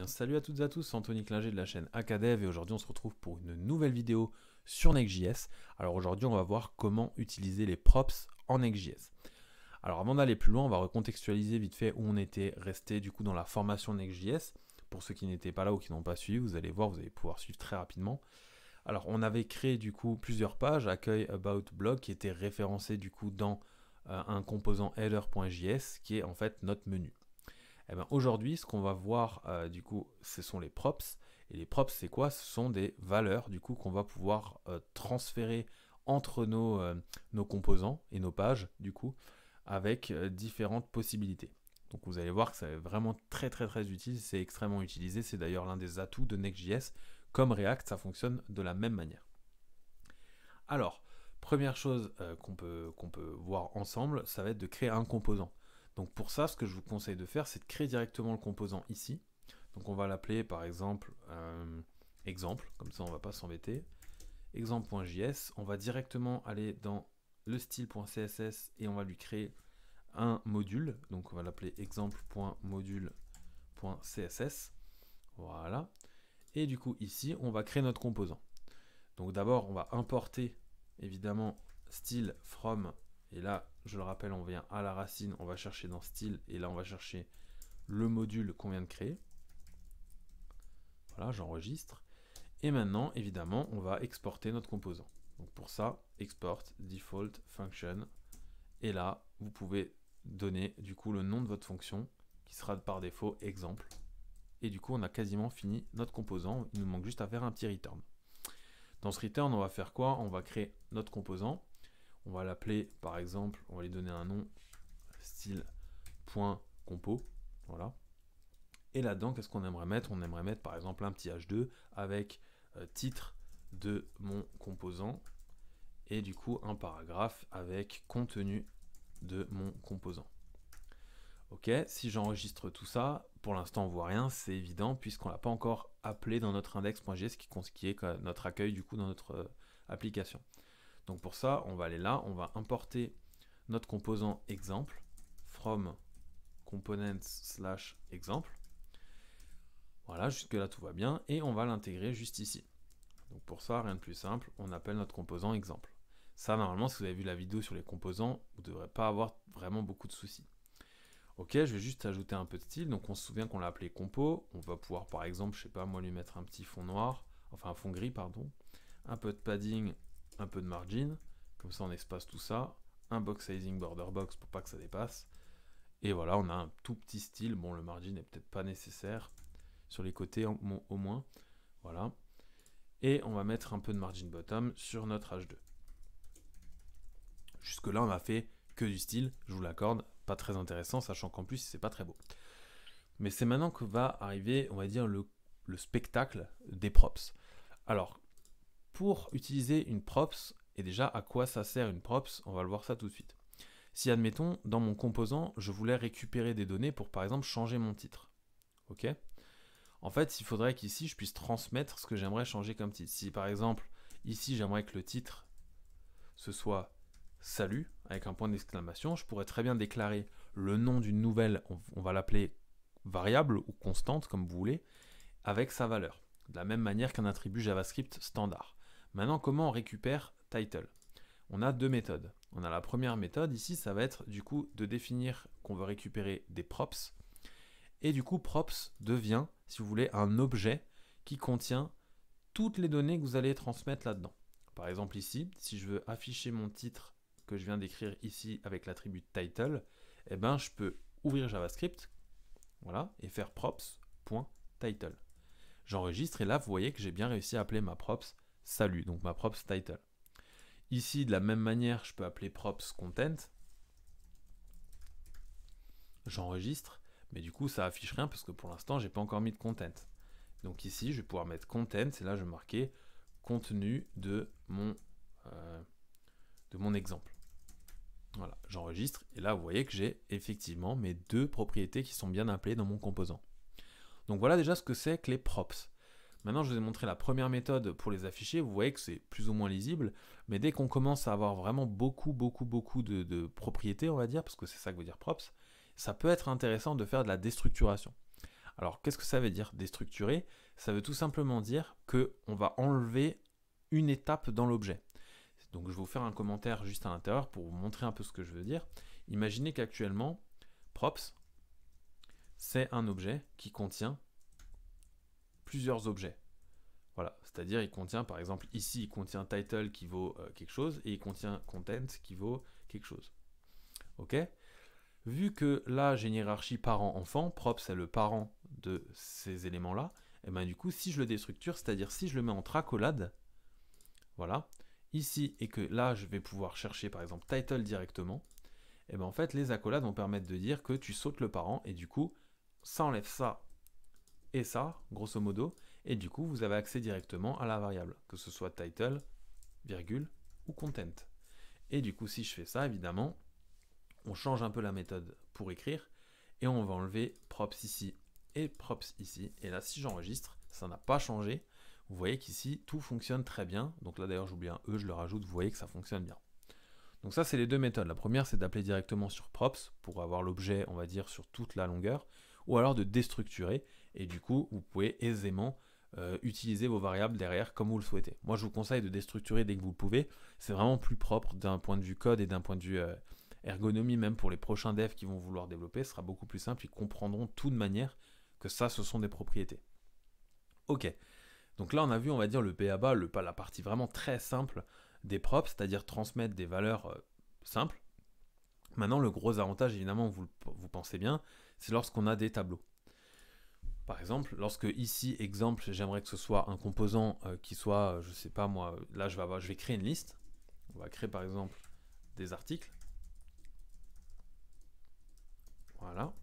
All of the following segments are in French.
bien, salut à toutes et à tous, c'est Anthony Klinger de la chaîne Acadev et aujourd'hui on se retrouve pour une nouvelle vidéo sur Next.js. Alors aujourd'hui on va voir comment utiliser les props en Next.js. Alors avant d'aller plus loin, on va recontextualiser vite fait où on était resté du coup dans la formation Next.js. Pour ceux qui n'étaient pas là ou qui n'ont pas suivi, vous allez voir, vous allez pouvoir suivre très rapidement. Alors on avait créé du coup plusieurs pages, accueil, about, blog, qui étaient référencées du coup dans un composant header.js qui est en fait notre menu. Eh ben, aujourd'hui, ce qu'on va voir, du coup, ce sont les props. Et les props, c'est quoi? Ce sont des valeurs, du coup, qu'on va pouvoir transférer entre nos composants et nos pages, du coup, avec différentes possibilités. Donc, vous allez voir que c'est vraiment très utile. C'est extrêmement utilisé. C'est d'ailleurs l'un des atouts de Next.js. Comme React, ça fonctionne de la même manière. Alors, première chose qu'on peut voir ensemble, ça va être de créer un composant. Donc pour ça, ce que je vous conseille de faire, c'est de créer directement le composant ici. Donc on va l'appeler par exemple exemple, comme ça on ne va pas s'embêter. Exemple.js, on va directement aller dans le style.css et on va lui créer un module. Donc on va l'appeler exemple.module.css. Voilà. Et du coup ici, on va créer notre composant. Donc d'abord, on va importer évidemment style from. Et là, je le rappelle, on vient à la racine, on va chercher dans style, et là on va chercher le module qu'on vient de créer. Voilà, j'enregistre. Et maintenant, évidemment, on va exporter notre composant. Donc pour ça, export default function. Et là, vous pouvez donner du coup le nom de votre fonction, qui sera par défaut exemple. Et du coup, on a quasiment fini notre composant. Il nous manque juste à faire un petit return. Dans ce return, on va faire quoi? On va créer notre composant. On va l'appeler, par exemple, on va lui donner un nom, style.compo. Voilà. Et là-dedans, qu'est-ce qu'on aimerait mettre? On aimerait mettre, par exemple, un petit H2 avec titre de mon composant. Et du coup, un paragraphe avec contenu de mon composant. Ok, si j'enregistre tout ça, pour l'instant, on ne voit rien, c'est évident, puisqu'on ne l'a pas encore appelé dans notre index.js, qui est notre accueil, du coup, dans notre application. Donc pour ça, on va aller là, on va importer notre composant exemple from components/exemple. Voilà, jusque là tout va bien et on va l'intégrer juste ici. Donc pour ça, rien de plus simple, on appelle notre composant exemple. Ça, normalement, si vous avez vu la vidéo sur les composants, vous ne devrez pas avoir vraiment beaucoup de soucis. Ok, je vais juste ajouter un peu de style. Donc on se souvient qu'on l'a appelé compo. On va pouvoir par exemple, je sais pas moi, lui mettre un petit fond noir, enfin un fond gris, pardon, un peu de padding, un peu de margin, comme ça on espace tout ça, un box sizing border box pour pas que ça dépasse, et voilà, on a un tout petit style. Bon, le margin n'est peut-être pas nécessaire, sur les côtés au moins, voilà, et on va mettre un peu de margin bottom sur notre H2. Jusque là on a fait que du style, je vous l'accorde, pas très intéressant, sachant qu'en plus c'est pas très beau. Mais c'est maintenant que va arriver, on va dire, le spectacle des props. Alors, pour utiliser une props, et déjà à quoi ça sert une props, on va le voir ça tout de suite. Si admettons, dans mon composant, je voulais récupérer des données pour par exemple changer mon titre. Ok? En fait, il faudrait qu'ici je puisse transmettre ce que j'aimerais changer comme titre. Si par exemple, ici j'aimerais que le titre ce soit salut avec un point d'exclamation, je pourrais très bien déclarer le nom d'une nouvelle, on va l'appeler variable ou constante comme vous voulez, avec sa valeur. De la même manière qu'un attribut JavaScript standard. Maintenant, comment on récupère title? On a deux méthodes. On a la première méthode, ici, ça va être du coup de définir qu'on veut récupérer des props. Et du coup, props devient, si vous voulez, un objet qui contient toutes les données que vous allez transmettre là-dedans. Par exemple ici, si je veux afficher mon titre que je viens d'écrire ici avec l'attribut title, eh ben, je peux ouvrir JavaScript, voilà, et faire props.title. J'enregistre et là, vous voyez que j'ai bien réussi à appeler ma props salut, donc ma props title. Ici, de la même manière, je peux appeler props content. J'enregistre, mais du coup, ça affiche rien parce que pour l'instant, j'ai pas encore mis de content. Donc ici, je vais pouvoir mettre content et là, je vais marquer contenu de mon exemple. Voilà, j'enregistre et là, vous voyez que j'ai effectivement mes deux propriétés qui sont bien appelées dans mon composant. Donc voilà déjà ce que c'est que les props. Maintenant, je vous ai montré la première méthode pour les afficher. Vous voyez que c'est plus ou moins lisible, mais dès qu'on commence à avoir vraiment beaucoup de propriétés, on va dire, parce que c'est ça que veut dire props, ça peut être intéressant de faire de la déstructuration. Alors, qu'est-ce que ça veut dire déstructurer? Ça veut tout simplement dire qu'on va enlever une étape dans l'objet. Donc, je vais vous faire un commentaire juste à l'intérieur pour vous montrer un peu ce que je veux dire. Imaginez qu'actuellement, props, c'est un objet qui contient plusieurs objets. Voilà, c'est-à-dire il contient, par exemple, ici, il contient title qui vaut quelque chose et il contient content qui vaut quelque chose. Ok? Vu que là, j'ai une hiérarchie parent-enfant, prop c'est le parent de ces éléments-là, et bien du coup, si je le déstructure, c'est-à-dire si je le mets entre accolades, voilà, ici, et que là, je vais pouvoir chercher par exemple title directement, et bien en fait, les accolades vont permettre de dire que tu sautes le parent, et du coup, ça enlève ça et ça, grosso modo, et du coup, vous avez accès directement à la variable, que ce soit title, virgule ou content. Et du coup, si je fais ça, évidemment, on change un peu la méthode pour écrire, et on va enlever props ici et props ici. Et là, si j'enregistre, ça n'a pas changé. Vous voyez qu'ici, tout fonctionne très bien. Donc là, d'ailleurs, j'oublie un E, je le rajoute, vous voyez que ça fonctionne bien. Donc ça, c'est les deux méthodes. La première, c'est d'appeler directement sur props pour avoir l'objet, on va dire, sur toute la longueur, ou alors de déstructurer. Et du coup, vous pouvez aisément utiliser vos variables derrière comme vous le souhaitez. Moi, je vous conseille de déstructurer dès que vous le pouvez. C'est vraiment plus propre d'un point de vue code et d'un point de vue ergonomie, même pour les prochains devs qui vont vouloir développer. Ce sera beaucoup plus simple. Ils comprendront tout de manière que ça, ce sont des propriétés. Ok. Donc là, on a vu, on va dire, le b.a.-ba, la partie vraiment très simple des props, c'est-à-dire transmettre des valeurs simples. Maintenant, le gros avantage, évidemment, vous pensez bien, c'est lorsqu'on a des tableaux. Par exemple, lorsque ici, exemple, j'aimerais que ce soit un composant qui soit, je sais pas moi, là je vais créer une liste. On va créer par exemple des articles. Voilà.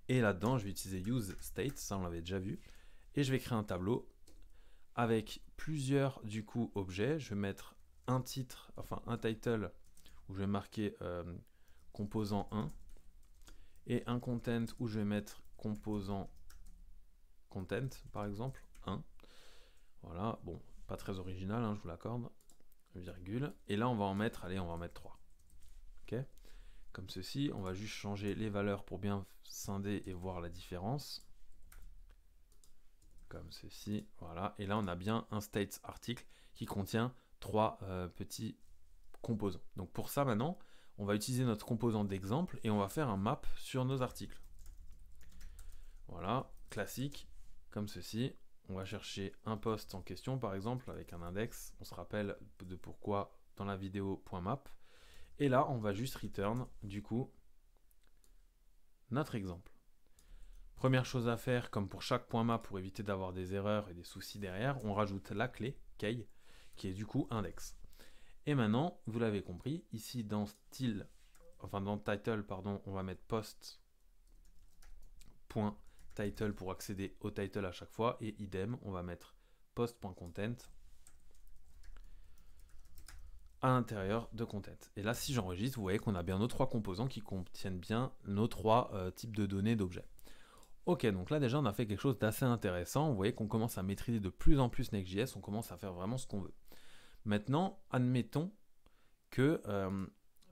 Et là-dedans, je vais utiliser useState, ça on l'avait déjà vu. Et je vais créer un tableau avec plusieurs du coup objets. Je vais mettre un titre, enfin un title où je vais marquer composant 1 et un content où je vais mettre composant content par exemple 1. Voilà, bon, pas très original, hein, je vous l'accorde, virgule. Et là on va en mettre, allez, on va en mettre 3. Ok, comme ceci, on va juste changer les valeurs pour bien scinder et voir la différence. Comme ceci, voilà. Et là on a bien un state article qui contient 3 petits composants. Donc pour ça maintenant, on va utiliser notre composant d'exemple et on va faire un map sur nos articles. Voilà, classique, comme ceci. On va chercher un post en question, par exemple, avec un index. On se rappelle de pourquoi dans la vidéo .map. Et là, on va juste return, du coup, notre exemple. Première chose à faire, comme pour chaque .map, pour éviter d'avoir des erreurs et des soucis derrière, on rajoute la clé, key, qui est du coup index. Et maintenant, vous l'avez compris, ici dans style, enfin dans title, pardon, on va mettre post.title pour accéder au title à chaque fois, et idem, on va mettre post.content à l'intérieur de content. Et là, si j'enregistre, vous voyez qu'on a bien nos 3 composants qui contiennent bien nos 3 types de données d'objets. Ok, donc là déjà on a fait quelque chose d'assez intéressant. Vous voyez qu'on commence à maîtriser de plus en plus Next.js, on commence à faire vraiment ce qu'on veut. Maintenant, admettons que,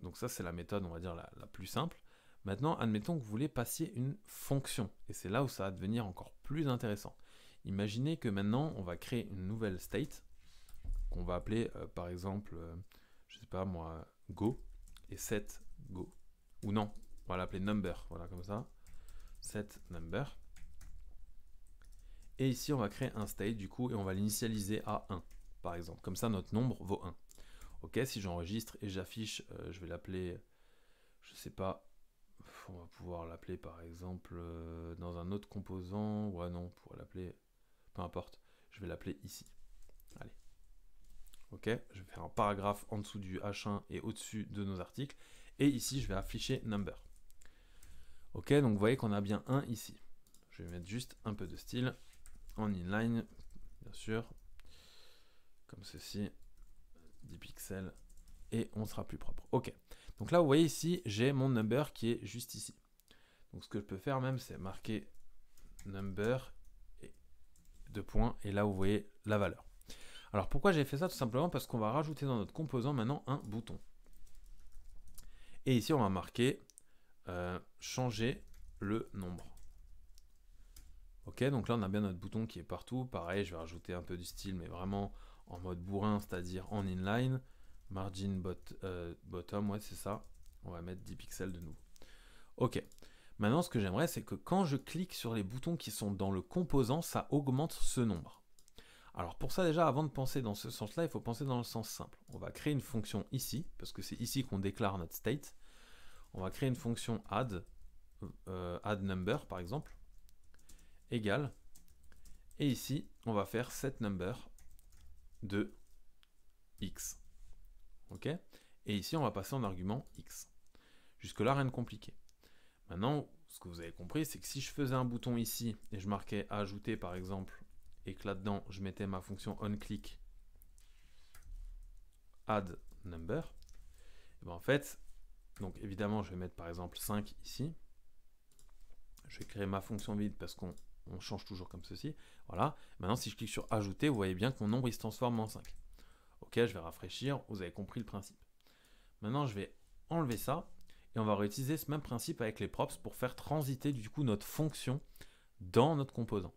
donc ça c'est la méthode on va dire la plus simple. Maintenant, admettons que vous voulez passer une fonction, et c'est là où ça va devenir encore plus intéressant. Imaginez que maintenant on va créer une nouvelle state, qu'on va appeler par exemple, je sais pas moi, go, et set go. Ou non, on va l'appeler number, voilà comme ça. Set number. Et ici, on va créer un state du coup et on va l'initialiser à 1, par exemple. Comme ça, notre nombre vaut 1. Ok, si j'enregistre et j'affiche, je vais l'appeler, je sais pas, on va pouvoir l'appeler par exemple dans un autre composant. Ouais, non, on pourrait l'appeler, peu importe, je vais l'appeler ici. Allez. Ok, je vais faire un paragraphe en dessous du H1 et au-dessus de nos articles. Et ici, je vais afficher number. Ok, donc vous voyez qu'on a bien 1 ici. Je vais mettre juste un peu de style en inline, bien sûr, comme ceci, 10 pixels, et on sera plus propre. Ok, donc là vous voyez ici, j'ai mon number qui est juste ici. Donc ce que je peux faire même, c'est marquer number, et 2 points, et là vous voyez la valeur. Alors pourquoi j'ai fait ça? Tout simplement parce qu'on va rajouter dans notre composant maintenant un bouton. Et ici on va marquer changer le nombre. Ok, donc là on a bien notre bouton qui est partout. Pareil, je vais rajouter un peu du style, mais vraiment en mode bourrin, c'est-à-dire en inline. Margin bottom, ouais c'est ça. On va mettre 10 pixels de nouveau. Ok. Maintenant, ce que j'aimerais, c'est que quand je clique sur les boutons qui sont dans le composant, ça augmente ce nombre. Alors pour ça déjà, avant de penser dans ce sens-là, il faut penser dans le sens simple. On va créer une fonction ici, parce que c'est ici qu'on déclare notre state. On va créer une fonction add number par exemple, égale, et ici, on va faire setNumber de x. Ok. Et ici, on va passer en argument x. Jusque-là, rien de compliqué. Maintenant, ce que vous avez compris, c'est que si je faisais un bouton ici et je marquais ajouter par exemple, et que là-dedans je mettais ma fonction onClick add number, et ben en fait, donc évidemment je vais mettre par exemple 5 ici. Je vais créer ma fonction vide parce qu'on change toujours comme ceci. Voilà. Maintenant, si je clique sur ajouter, vous voyez bien que mon nombre il se transforme en 5. Ok, je vais rafraîchir, vous avez compris le principe. Maintenant, je vais enlever ça. Et on va réutiliser ce même principe avec les props pour faire transiter du coup notre fonction dans notre composant.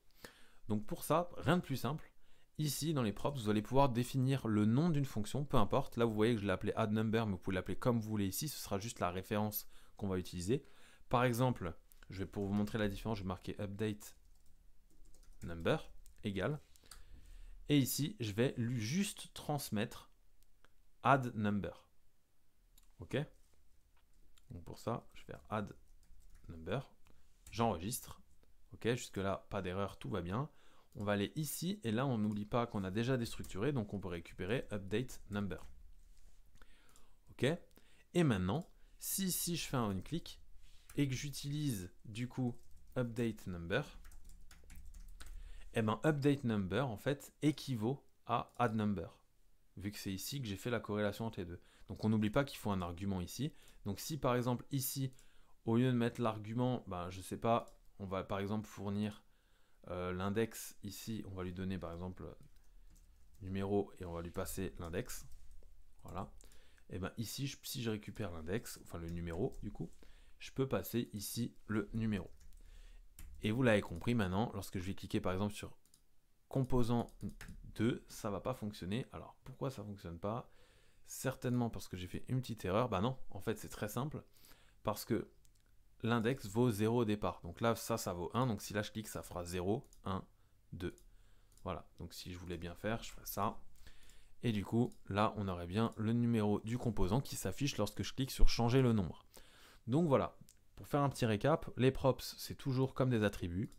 Donc pour ça, rien de plus simple. Ici, dans les props, vous allez pouvoir définir le nom d'une fonction, peu importe. Là, vous voyez que je l'ai appelé addNumber, mais vous pouvez l'appeler comme vous voulez ici. Ce sera juste la référence qu'on va utiliser. Par exemple, pour vous montrer la différence, je vais marquer update number égale. Et ici, je vais lui juste transmettre add number. Ok. Donc pour ça, je vais faire add number. J'enregistre. Ok, jusque-là, pas d'erreur, tout va bien. On va aller ici, et là, on n'oublie pas qu'on a déjà déstructuré, donc on peut récupérer update number. Ok. Et maintenant, si je fais un on-click, et que j'utilise du coup update number, et bien update number, en fait, équivaut à add number, vu que c'est ici que j'ai fait la corrélation entre les deux. Donc on n'oublie pas qu'il faut un argument ici. Donc si par exemple ici, au lieu de mettre l'argument, ben, je sais pas, on va par exemple fournir l'index ici, on va lui donner par exemple numéro et on va lui passer l'index. Voilà. Et bien ici, si je récupère l'index, enfin le numéro du coup, je peux passer ici le numéro. Et vous l'avez compris maintenant, lorsque je vais cliquer par exemple sur composant 2, ça va pas fonctionner. Alors pourquoi ça fonctionne pas? Certainement parce que j'ai fait une petite erreur. Bah non, en fait c'est très simple. Parce que l'index vaut 0 au départ. Donc là, ça vaut 1. Donc si là je clique, ça fera 0, 1, 2. Voilà. Donc si je voulais bien faire, je ferais ça. Et du coup, là, on aurait bien le numéro du composant qui s'affiche lorsque je clique sur changer le nombre. Donc voilà. Pour faire un petit récap, les props, c'est toujours comme des attributs.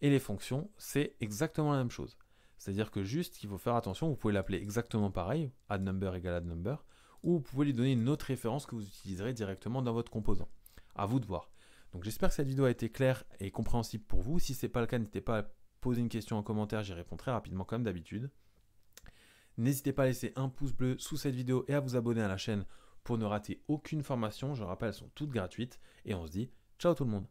Et les fonctions, c'est exactement la même chose. C'est-à-dire que juste, il faut faire attention, vous pouvez l'appeler exactement pareil, addNumber égale addNumber, ou vous pouvez lui donner une autre référence que vous utiliserez directement dans votre composant. À vous de voir. Donc j'espère que cette vidéo a été claire et compréhensible pour vous. Si ce n'est pas le cas, n'hésitez pas à poser une question en commentaire, j'y réponds très rapidement comme d'habitude. N'hésitez pas à laisser un pouce bleu sous cette vidéo et à vous abonner à la chaîne pour ne rater aucune formation. Je rappelle, elles sont toutes gratuites. Et on se dit ciao tout le monde.